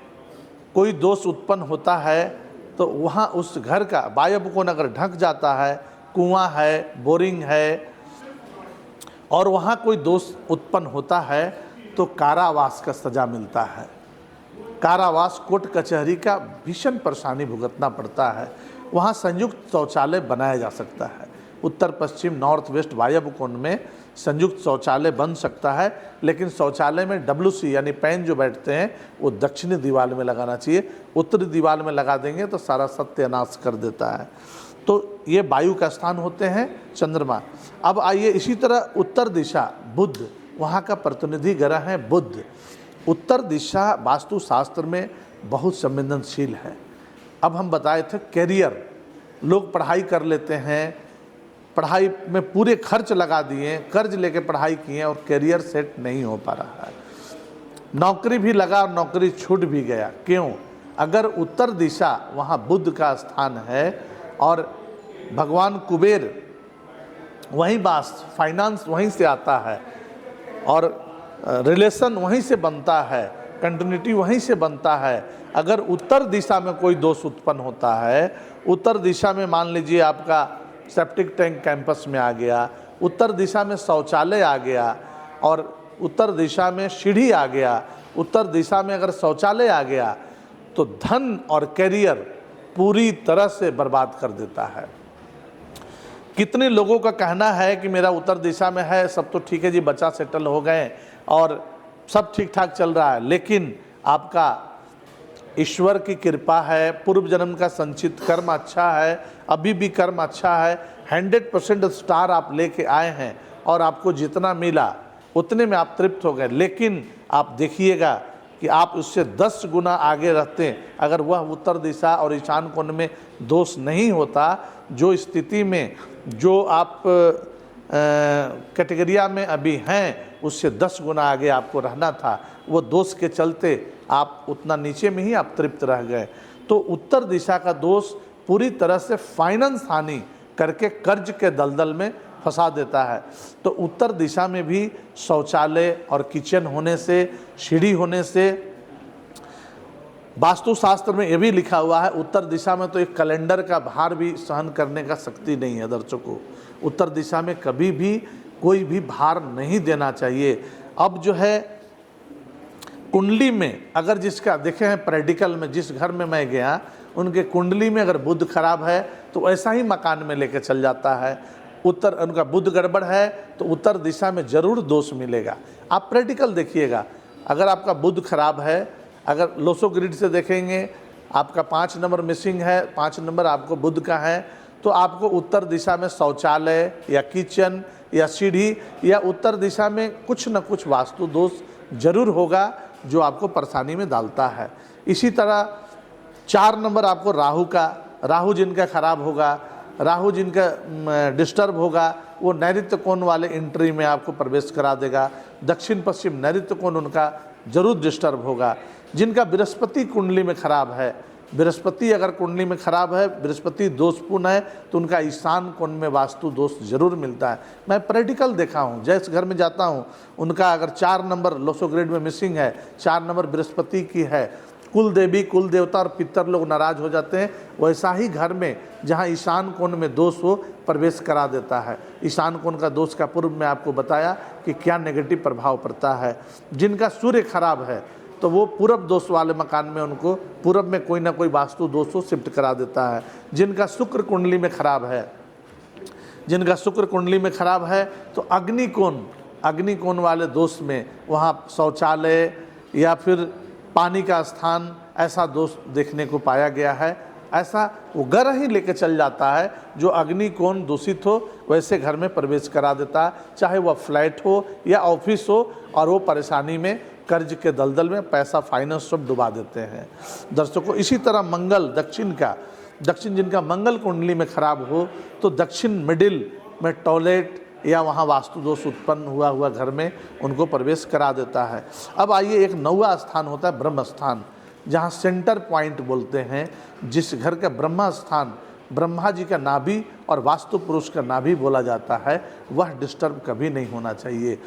S1: कोई दोष उत्पन्न होता है तो वहाँ उस घर का वायव्य कोण अगर ढक जाता है, कुआं है, बोरिंग है, और वहाँ कोई दोष उत्पन्न होता है तो कारावास का सजा मिलता है। कारावास, कोर्ट कचहरी का भीषण परेशानी भुगतना पड़ता है। वहाँ संयुक्त शौचालय बनाया जा सकता है। उत्तर पश्चिम नॉर्थ वेस्ट वायव्य कोण में संयुक्त शौचालय बन सकता है, लेकिन शौचालय में WC यानी पैन जो बैठते हैं वो दक्षिणी दीवार में लगाना चाहिए। उत्तरी दीवार में लगा देंगे तो सारा सत्यानाश कर देता है। तो ये वायु का स्थान होते हैं चंद्रमा। अब आइए इसी तरह उत्तर दिशा बुध, वहाँ का प्रतिनिधि ग्रह है बुध। उत्तर दिशा वास्तुशास्त्र में बहुत संवेदनशील है। अब हम बताए थे कैरियर, लोग पढ़ाई कर लेते हैं, पढ़ाई में पूरे खर्च लगा दिए, कर्ज लेके पढ़ाई किए और कैरियर सेट नहीं हो पा रहा है। नौकरी भी लगा और नौकरी छूट भी गया। क्यों? अगर उत्तर दिशा वहाँ बुध का स्थान है और भगवान कुबेर वहीं वास, फाइनेंस वहीं से आता है और रिलेशन वहीं से बनता है, कंटिन्यूटी वहीं से बनता है। अगर उत्तर दिशा में कोई दोष उत्पन्न होता है, उत्तर दिशा में मान लीजिए आपका सेप्टिक टैंक कैंपस में आ गया, उत्तर दिशा में शौचालय आ गया और उत्तर दिशा में सीढ़ी आ गया, उत्तर दिशा में अगर शौचालय आ गया तो धन और कैरियर पूरी तरह से बर्बाद कर देता है। कितने लोगों का कहना है कि मेरा उत्तर दिशा में है, सब तो ठीक है जी, बच्चा सेटल हो गए और सब ठीक ठाक चल रहा है, लेकिन आपका ईश्वर की कृपा है, पूर्व जन्म का संचित कर्म अच्छा है, अभी भी कर्म अच्छा है, 100% स्टार आप लेके आए हैं और आपको जितना मिला उतने में आप तृप्त हो गए। लेकिन आप देखिएगा कि आप उससे 10 गुना आगे रहते अगर वह उत्तर दिशा और ईशान कोण में दोष नहीं होता। जो स्थिति में जो आप कैटेगरिया में अभी हैं उससे 10 गुना आगे आपको रहना था, वो दोष के चलते आप उतना नीचे में ही आप तृप्त रह गए। तो उत्तर दिशा का दोष पूरी तरह से फाइनेंस हानि करके कर्ज के दलदल में फंसा देता है। तो उत्तर दिशा में भी शौचालय और किचन होने से, सीढ़ी होने से, वास्तुशास्त्र में ये भी लिखा हुआ है उत्तर दिशा में तो एक कैलेंडर का भार भी सहन करने का शक्ति नहीं है। दर्शकों, उत्तर दिशा में कभी भी कोई भी भार नहीं देना चाहिए। अब जो है कुंडली में अगर जिसका देखे हैं प्रैक्टिकल में, जिस घर में मैं गया उनके कुंडली में अगर बुध खराब है तो ऐसा ही मकान में लेके चल जाता है। उत्तर उनका बुध गड़बड़ है तो उत्तर दिशा में जरूर दोष मिलेगा। आप प्रैक्टिकल देखिएगा, अगर आपका बुध खराब है, अगर लोसो ग्रिड से देखेंगे आपका 5 नंबर मिसिंग है, 5 नंबर आपको बुध का है, तो आपको उत्तर दिशा में शौचालय या किचन या सीढ़ी या उत्तर दिशा में कुछ न कुछ वास्तु दोष जरूर होगा जो आपको परेशानी में डालता है। इसी तरह 4 नंबर आपको राहु का, राहु जिनका खराब होगा, राहु जिनका डिस्टर्ब होगा, वो नैऋत्य कोण वाले एंट्री में आपको प्रवेश करा देगा। दक्षिण पश्चिम नैऋत्य कोण उनका जरूर डिस्टर्ब होगा। जिनका बृहस्पति कुंडली में खराब है, बृहस्पति अगर कुंडली में खराब है, बृहस्पति दोषपूर्ण है, तो उनका ईशान कोण में वास्तु दोष जरूर मिलता है। मैं प्रैक्टिकल देखा हूँ, जिस घर में जाता हूँ उनका अगर 4 नंबर लोसो ग्रेड में मिसिंग है, 4 नंबर बृहस्पति की है, कुल देवी, कुल देवता और पितर लोग नाराज हो जाते हैं, वैसा ही घर में जहाँ ईशान कोण में दोष हो प्रवेश करा देता है। ईशान कोण का दोष का पूर्व में आपको बताया कि क्या नेगेटिव प्रभाव पड़ता है। जिनका सूर्य खराब है तो वो पूरब दोष वाले मकान में उनको पूरब में कोई ना कोई वास्तु दोष को शिफ्ट करा देता है। जिनका शुक्र कुंडली में खराब है, जिनका शुक्र कुंडली में खराब है तो अग्निकोण वाले दोष में वहाँ शौचालय या फिर पानी का स्थान, ऐसा दोष देखने को पाया गया है। ऐसा वो ग्रह ही लेके चल जाता है, जो अग्निकोण दूषित हो वैसे घर में प्रवेश करा देता है, चाहे वह फ्लैट हो या ऑफिस हो, और वो परेशानी में, कर्ज के दलदल में पैसा, फाइनेंस सब डुबा देते हैं। दर्शकों, इसी तरह मंगल दक्षिण जिनका मंगल कुंडली में खराब हो तो दक्षिण मिडिल में टॉयलेट या वहाँ वास्तु दोष उत्पन्न हुआ घर में उनको प्रवेश करा देता है। अब आइए, एक 9वां स्थान होता है ब्रह्म स्थान, जहाँ सेंटर पॉइंट बोलते हैं। जिस घर का ब्रह्म स्थान ब्रह्मा जी का नाभि और वास्तु पुरुष का नाभि बोला जाता है, वह डिस्टर्ब कभी नहीं होना चाहिए।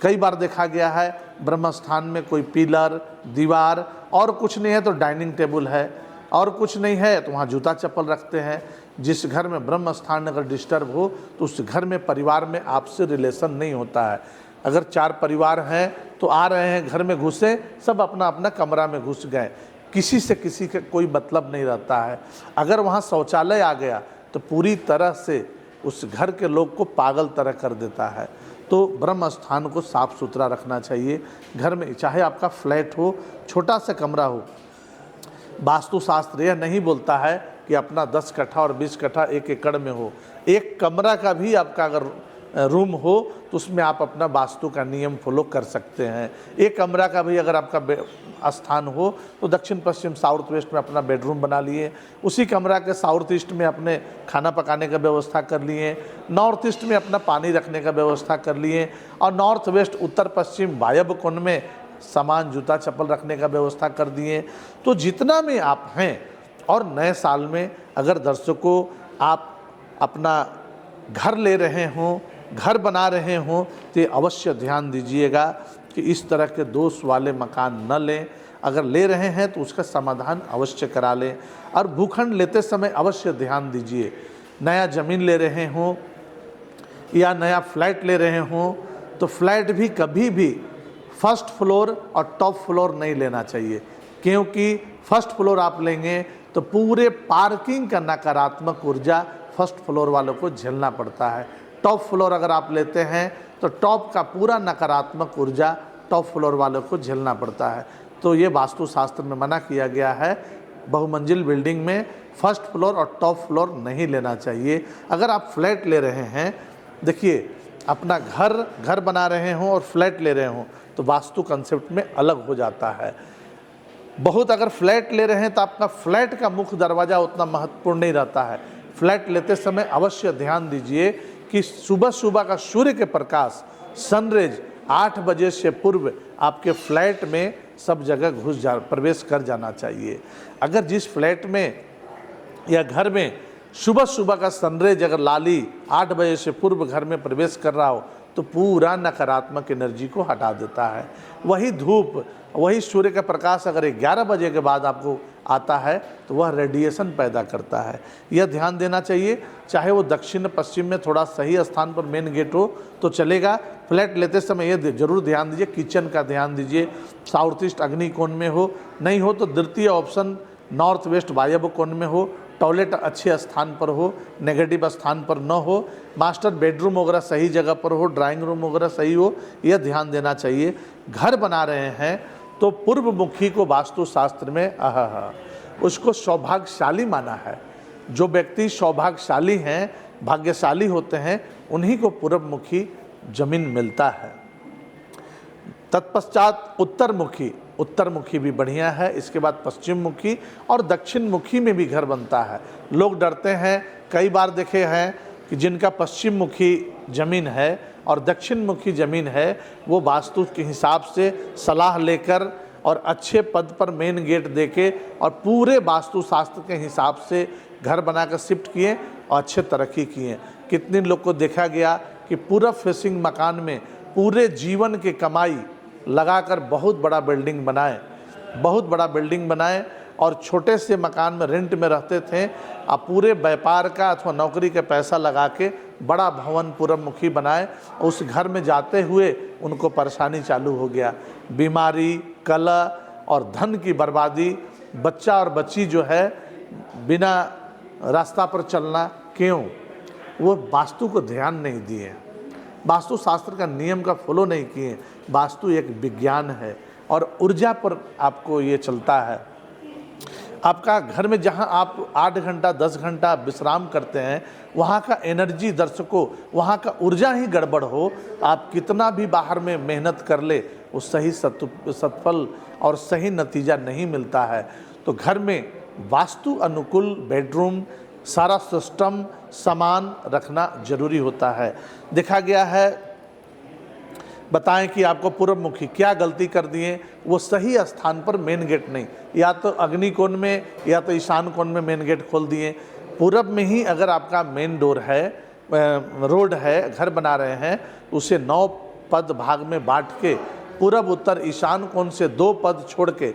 S1: कई बार देखा गया है ब्रह्म स्थान में कोई पिलर, दीवार और कुछ नहीं है तो डाइनिंग टेबल है, और कुछ नहीं है तो वहाँ जूता चप्पल रखते हैं। जिस घर में ब्रह्म स्थान अगर डिस्टर्ब हो तो उस घर में परिवार में आपसे रिलेशन नहीं होता है। अगर 4 परिवार हैं तो आ रहे हैं घर में घुसे, सब अपना अपना कमरा में घुस गए, किसी से किसी का कोई मतलब नहीं रहता है। अगर वहाँ शौचालय आ गया तो पूरी तरह से उस घर के लोग को पागल तरह कर देता है। तो ब्रह्म स्थान को साफ सुथरा रखना चाहिए घर में, चाहे आपका फ्लैट हो, छोटा सा कमरा हो। वास्तुशास्त्र यह नहीं बोलता है कि अपना 10 कट्ठा और 20 कट्ठा 1 एकड़ में हो। एक कमरा का भी आपका अगर रूम हो तो उसमें आप अपना वास्तु का नियम फॉलो कर सकते हैं। एक कमरा का भी अगर आपका स्थान हो तो दक्षिण पश्चिम साउथ वेस्ट में अपना बेडरूम बना लिए, उसी कमरा के साउथ ईस्ट में अपने खाना पकाने का व्यवस्था कर लिए, नॉर्थ ईस्ट में अपना पानी रखने का व्यवस्था कर लिए, और नॉर्थ वेस्ट उत्तर पश्चिम वायव्य कोण में सामान, जूता चप्पल रखने का व्यवस्था कर दिए। तो जितना में आप हैं, और नए साल में अगर दर्शकों आप अपना घर ले रहे हों, घर बना रहे हों, तो अवश्य ध्यान दीजिएगा कि इस तरह के दोष वाले मकान न लें। अगर ले रहे हैं तो उसका समाधान अवश्य करा लें, और भूखंड लेते समय अवश्य ध्यान दीजिए। नया ज़मीन ले रहे हों या नया फ्लैट ले रहे हों तो फ्लैट भी कभी भी फर्स्ट फ्लोर और टॉप फ्लोर नहीं लेना चाहिए, क्योंकि फर्स्ट फ्लोर आप लेंगे तो पूरे पार्किंग का नकारात्मक ऊर्जा फर्स्ट फ्लोर वालों को झेलना पड़ता है। टॉप फ्लोर अगर आप लेते हैं तो टॉप का पूरा नकारात्मक ऊर्जा टॉप फ्लोर वालों को झेलना पड़ता है। तो ये वास्तुशास्त्र में मना किया गया है, बहुमंजिल बिल्डिंग में फर्स्ट फ्लोर और टॉप फ्लोर नहीं लेना चाहिए। अगर आप फ्लैट ले रहे हैं, देखिए अपना घर बना रहे हों और फ्लैट ले रहे हों तो वास्तु कंसेप्ट में अलग हो जाता है। बहुत अगर फ्लैट ले रहे हैं तो आपका फ्लैट का मुख्य दरवाज़ा उतना महत्वपूर्ण नहीं रहता है। फ्लैट लेते समय अवश्य ध्यान दीजिए कि सुबह का सूर्य के प्रकाश, सनरेज 8 बजे से पूर्व आपके फ्लैट में सब जगह प्रवेश कर जाना चाहिए। अगर जिस फ्लैट में या घर में सुबह का सनरेज अगर लाली 8 बजे से पूर्व घर में प्रवेश कर रहा हो तो पूरा नकारात्मक एनर्जी को हटा देता है। वही धूप, वही सूर्य का प्रकाश अगर 11 बजे के बाद आपको आता है तो वह रेडिएशन पैदा करता है। यह ध्यान देना चाहिए। चाहे वो दक्षिण पश्चिम में थोड़ा सही स्थान पर मेन गेट हो तो चलेगा। फ्लैट लेते समय ये जरूर ध्यान दीजिए, किचन का ध्यान दीजिए, साउथ ईस्ट अग्नि कोण में हो, नहीं हो तो द्वितीय ऑप्शन नॉर्थ वेस्ट वायव्य कोण में हो, टॉयलेट अच्छे स्थान पर हो, नेगेटिव स्थान पर न हो, मास्टर बेडरूम वगैरह सही जगह पर हो, ड्राइंग रूम वगैरह सही हो, यह ध्यान देना चाहिए। घर बना रहे हैं तो पूर्व मुखी को वास्तुशास्त्र में उसको सौभाग्यशाली माना है। जो व्यक्ति सौभाग्यशाली हैं, भाग्यशाली होते हैं, उन्हीं को पूर्व मुखी जमीन मिलता है। तत्पश्चात उत्तर मुखी भी बढ़िया है। इसके बाद पश्चिम मुखी और दक्षिण मुखी में भी घर बनता है। लोग डरते हैं, कई बार देखे हैं कि जिनका पश्चिम मुखी ज़मीन है और दक्षिण मुखी ज़मीन है, वो वास्तु के हिसाब से सलाह लेकर और अच्छे पद पर मेन गेट देके और पूरे वास्तुशास्त्र के हिसाब से घर बनाकर शिफ्ट किए और अच्छे तरक्की किए। कितने लोग को देखा गया कि पूरब फेसिंग मकान में पूरे जीवन की कमाई लगाकर बहुत बड़ा बिल्डिंग बनाए। बहुत बड़ा बिल्डिंग बनाएं और छोटे से मकान में रेंट में रहते थे, आप पूरे व्यापार का अथवा नौकरी का पैसा लगा के बड़ा भवन पूर्वमुखी बनाए। उस घर में जाते हुए उनको परेशानी चालू हो गया, बीमारी, कलह और धन की बर्बादी, बच्चा और बच्ची जो है बिना रास्ता पर चलना। क्यों? वो वास्तु को ध्यान नहीं दिए, वास्तु शास्त्र का नियम का फॉलो नहीं किए। वास्तु एक विज्ञान है और ऊर्जा पर आपको ये चलता है। आपका घर में जहां आप 8 घंटा 10 घंटा विश्राम करते हैं, वहां का एनर्जी, दर्शकों, वहां का ऊर्जा ही गड़बड़ हो, आप कितना भी बाहर में मेहनत कर ले, वो सही सत्फल और सही नतीजा नहीं मिलता है। तो घर में वास्तु अनुकूल बेडरूम, सारा सिस्टम, सामान रखना जरूरी होता है। देखा गया है, बताएं कि आपको पूर्वमुखी क्या गलती कर दिए, वो सही स्थान पर मेन गेट नहीं, या तो अग्नि कोण में या तो ईशान कोण में मेन गेट खोल दिए। पूरब में ही अगर आपका मेन डोर है, रोड है, घर बना रहे हैं, उसे 9 पद भाग में बांट के पूरब उत्तर ईशान कोण से 2 पद छोड़ के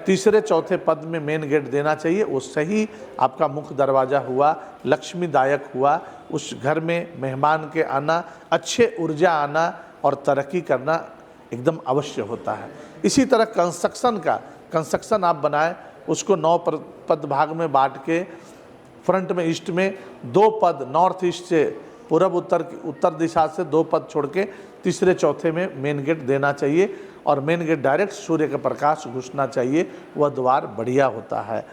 S1: तीसरे चौथे पद में मेन गेट देना चाहिए। वो सही आपका मुख्य दरवाज़ा हुआ, लक्ष्मीदायक हुआ। उस घर में मेहमान के आना, अच्छे ऊर्जा आना और तरक्की करना एकदम अवश्य होता है। इसी तरह कंस्ट्रक्शन आप बनाएं, उसको 9 पद भाग में बांट के फ्रंट में ईस्ट में 2 पद, नॉर्थ ईस्ट से पूरब उत्तर दिशा से 2 पद छोड़ के तीसरे चौथे में मेन गेट देना चाहिए और मेन गेट डायरेक्ट सूर्य का प्रकाश घुसना चाहिए, वह द्वार बढ़िया होता है।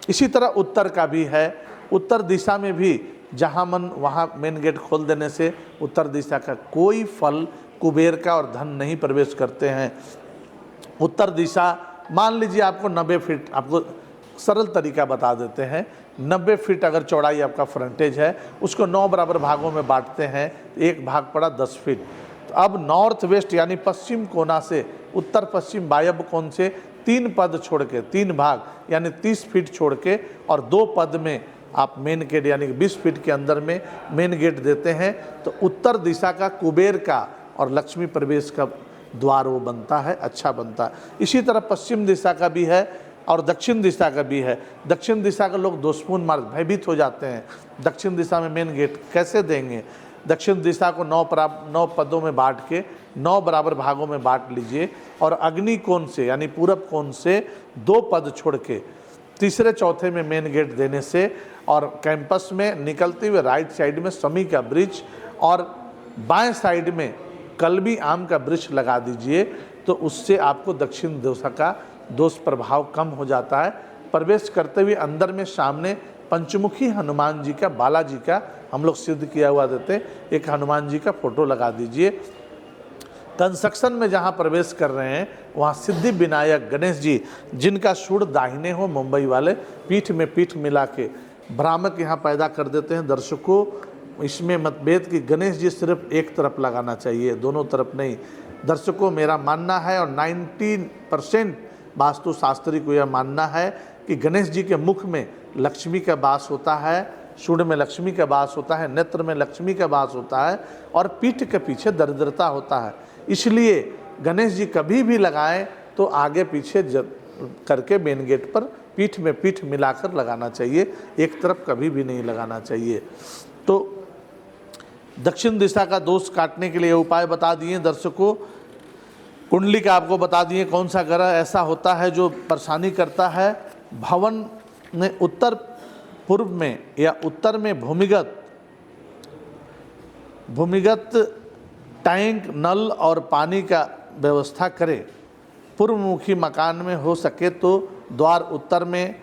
S1: इसी तरह उत्तर का भी है, उत्तर दिशा में भी जहाँ मन वहाँ मेन गेट खोल देने से उत्तर दिशा का कोई फल, कुबेर का और धन नहीं प्रवेश करते हैं। उत्तर दिशा, मान लीजिए आपको 90 फीट, आपको सरल तरीका बता देते हैं, 90 फीट अगर चौड़ाई आपका फ्रंटेज है, उसको 9 बराबर भागों में बांटते हैं, एक भाग पड़ा 10 फीट। तो अब नॉर्थ वेस्ट यानी पश्चिम कोना से उत्तर पश्चिम वायव्य कोण से 3 पद छोड़ के 3 भाग यानी 30 फीट छोड़ के और 2 पद में आप मेन गेट यानी 20 फीट के अंदर में मेन गेट देते हैं, तो उत्तर दिशा का कुबेर का और लक्ष्मी प्रवेश का द्वार वो बनता है, अच्छा बनता है। इसी तरह पश्चिम दिशा का भी है और दक्षिण दिशा का भी है। दक्षिण दिशा के लोग दोषपूर्ण मार्ग भयभीत हो जाते हैं, दक्षिण दिशा में मेन गेट कैसे देंगे। दक्षिण दिशा को 9 पदों में बांट के 9 बराबर भागों में बांट लीजिए और अग्नि कोण से यानी पूरब कोण से 2 पद छोड़ के तीसरे चौथे में मेन गेट देने से और कैंपस में निकलते हुए राइट साइड में समी का वृक्ष और बाएं साइड में कलमी आम का वृक्ष लगा दीजिए, तो उससे आपको दक्षिण दिशा का दोष प्रभाव कम हो जाता है। प्रवेश करते हुए अंदर में सामने पंचमुखी हनुमान जी का, बालाजी का हम लोग सिद्ध किया हुआ देते, एक हनुमान जी का फोटो लगा दीजिए। कंस्ट्रक्शन में जहाँ प्रवेश कर रहे हैं वहाँ सिद्धि विनायक गणेश जी, जिनका सूढ़ दाहिने हो, मुंबई वाले पीठ में पीठ मिला के भ्रामक यहाँ पैदा कर देते हैं। दर्शकों, इसमें मतभेद कि गणेश जी सिर्फ एक तरफ लगाना चाहिए, दोनों तरफ नहीं। दर्शकों, मेरा मानना है और 90% वास्तुशास्त्री को यह मानना है कि गणेश जी के मुख में लक्ष्मी का वास होता है, सूढ़ में लक्ष्मी का वास होता है, नेत्र में लक्ष्मी का वास होता है और पीठ के पीछे दरिद्रता होता है। इसलिए गणेश जी कभी भी लगाएं तो आगे पीछे करके मेन गेट पर पीठ में पीठ मिलाकर लगाना चाहिए, एक तरफ कभी भी नहीं लगाना चाहिए। तो दक्षिण दिशा का दोष काटने के लिए उपाय बता दिए दर्शकों। कुंडली का आपको बता दिए कौन सा ग्रह ऐसा होता है जो परेशानी करता है। भवन में उत्तर पूर्व में या उत्तर में भूमिगत टैंक, नल और पानी का व्यवस्था करें। पूर्वमुखी मकान में हो सके तो द्वार उत्तर में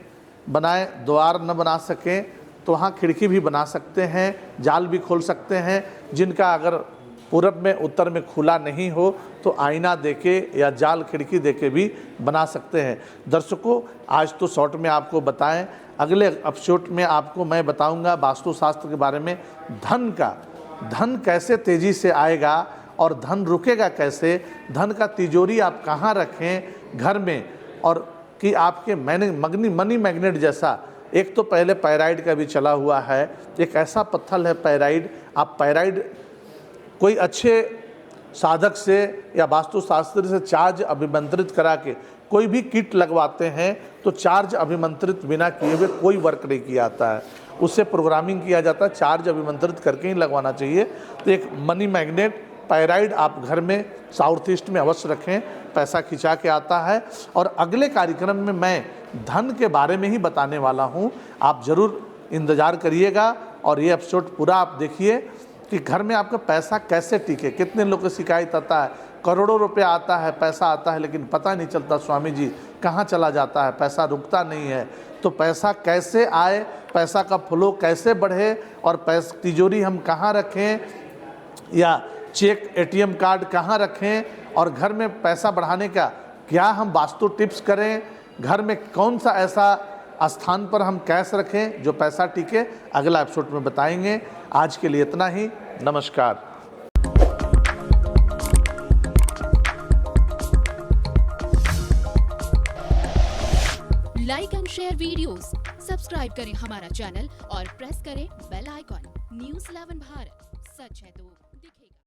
S1: बनाएं, द्वार न बना सकें तो वहाँ खिड़की भी बना सकते हैं, जाल भी खोल सकते हैं। जिनका अगर पूरब में उत्तर में खुला नहीं हो तो आईना देके या जाल खिड़की देके भी बना सकते हैं। दर्शकों, आज तो शॉर्ट में आपको बताएं, अगले एपिसोड में आपको मैं बताऊंगा वास्तुशास्त्र के बारे में, धन का, धन कैसे तेज़ी से आएगा और धन रुकेगा कैसे, धन का तिजोरी आप कहाँ रखें घर में, और कि आपके मनी मैग्नेट जैसा एक तो पहले पैराइड का भी चला हुआ है, एक ऐसा पत्थर है पैराइड, आप पैराइड कोई अच्छे साधक से या वास्तुशास्त्री से चार्ज अभिमंत्रित करा के कोई भी किट लगवाते हैं तो चार्ज अभिमंत्रित बिना किए हुए कोई वर्क नहीं किया जाता है, उससे प्रोग्रामिंग किया जाता है, चार्ज अभिमंत्रित करके ही लगवाना चाहिए। तो एक मनी मैग्नेट पायराइड आप घर में साउथ ईस्ट में अवश्य रखें, पैसा खिंचा के आता है। और अगले कार्यक्रम में मैं धन के बारे में ही बताने वाला हूँ, आप ज़रूर इंतज़ार करिएगा और ये एपिसोड पूरा आप देखिए कि घर में आपका पैसा कैसे टिके। कितने लोग को शिकायत आता है, करोड़ों रुपया आता है, पैसा आता है, लेकिन पता नहीं चलता स्वामी जी कहाँ चला जाता है, पैसा रुकता नहीं है। तो पैसा कैसे आए, पैसा का फ्लो कैसे बढ़े और पैसा तिजोरी हम कहाँ रखें या चेक एटीएम कार्ड कहाँ रखें और घर में पैसा बढ़ाने का क्या हम वास्तु टिप्स करें, घर में कौन सा ऐसा स्थान पर हम कैश रखें जो पैसा टिके, अगला एपिसोड में बताएंगे। आज के लिए इतना ही, नमस्कार।
S2: Like and share videos, subscribe करें हमारा चैनल और प्रेस करें बेल आइकॉन। न्यूज़ 11 भारत, सच है तो।